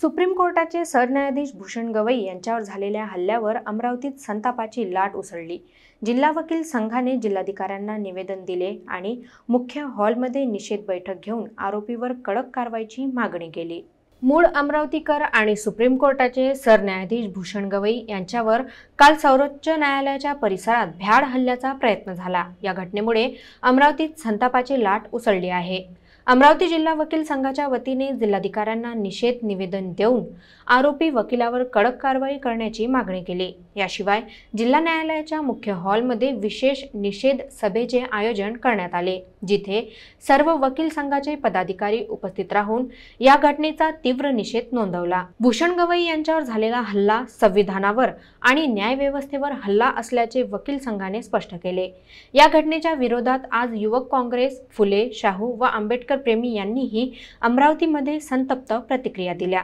Supreme कोर्टाचे सरन्यायाधीश भूषण गवई यांच्यावर झालेल्या हल्ल्यावर अमरावतीत संतापाची लाट उसळली। जिल्हा वकील संघाने जिल्हाधिकाऱ्यांना निवेदन दिले आणि मुख्य हॉलमध्ये निषेध बैठक घेऊन आरोपीवर कडक कारवाईची मागणी केली। मूळ अमरावतीकर आणि सुप्रीम कोर्टाचे सरन्यायाधीश भूषण गवई यांच्यावर काल सर्वोच्च न्यायालयाच्या परिसरात भ्याड हल्ल्याचा प्रयत्न झाला। या घटनेमुळे अमरावतीत संतापाची लाट उसळली आहे। अमरावती जिल्हा वकील संघाच्या वतीने जिल्हाधिकाऱ्यांना निषेध निवेदन देऊन आरोपी वकिलावर कडक कारवाई करण्याची मागणी केली। याशिवाय जिल्हा न्यायालयाच्या मुख्य हॉलमध्ये विशेष निषेध सभेचे आयोजन करण्यात आले, जिथे सर्व वकील संघाचे पदाधिकारी उपस्थित राहून या घटनेचा तीव्र निषेध नोंदवला। भूषण गवई यांच्यावर झालेला हल्ला संविधानावर आणि न्यायव्यवस्थेवर हल्ला असल्याचे वकील संघाने स्पष्ट केले। या घटनेच्या विरोधात आज युवक काँग्रेस, फुले, शाहू व आंबेडकर प्रेमी यांनीही अमरावतीमध्ये संतप्त प्रतिक्रिया दिल्या।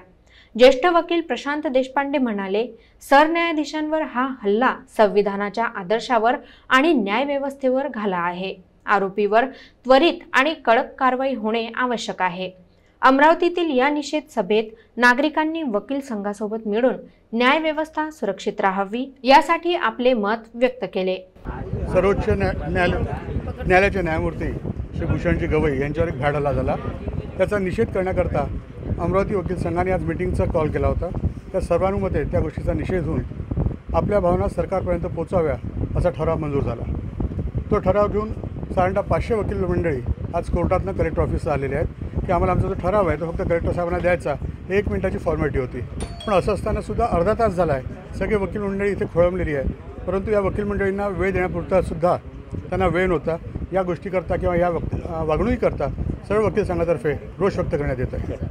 ज्येष्ठ वकील प्रशांत देशपांडे म्हणाले, सरन्यायाधीशांवर हा हल्ला संविधानाच्या आदर्शावर आणि न्यायव्यवस्थेवर घाला आहे। आरोपीवर त्वरित आणि कडक कारवाई होणे आवश्यक आहे। अमरावतीतील या निषेध सभेत नागरिकांनी वकील संघासोबत मिळून न्यायव्यवस्था सुरक्षित राहावी यासाठी आपले मत व्यक्त केले। सर्वोच्च न्यायालयाचे न्यायमूर्ती श्री भूषणजी गवई यांच्यावर एक भ्याड हल्ला झाला। त्याचा निषेध करण्याकरता अमरावती वकील संघाने आज मीटिंगचा कॉल केला होता। त्या सर्वानुमते त्या गोष्टीचा निषेध होऊन आपल्या भावना सरकारपर्यंत पोहोचाव्या असा ठराव मंजूर झाला। तो ठराव घेऊन साधारणतः 500 वकील मंडळी आज कोर्टातनं कलेक्टर ऑफिसला आलेले आहेत की आम्हाला आमचा जो ठराव आहे तो फक्त कलेक्टर साहेबांना द्यायचा, 1 मिनिटाची फॉर्मॅलिटी होती। पण असं असताना सुद्धा अर्धा तास झाला आहे, सगळे वकील मंडळी इथे खोळंबलेली आहे, परंतु या वकील मंडळींना वेळ देण्यापुरता सुद्धा त्यांना वेळ नव्हता। या गोष्टीकरता किंवा या वागणुकीकरता सर्व वकील संघातर्फे रोष व्यक्त करण्यात येत आहे।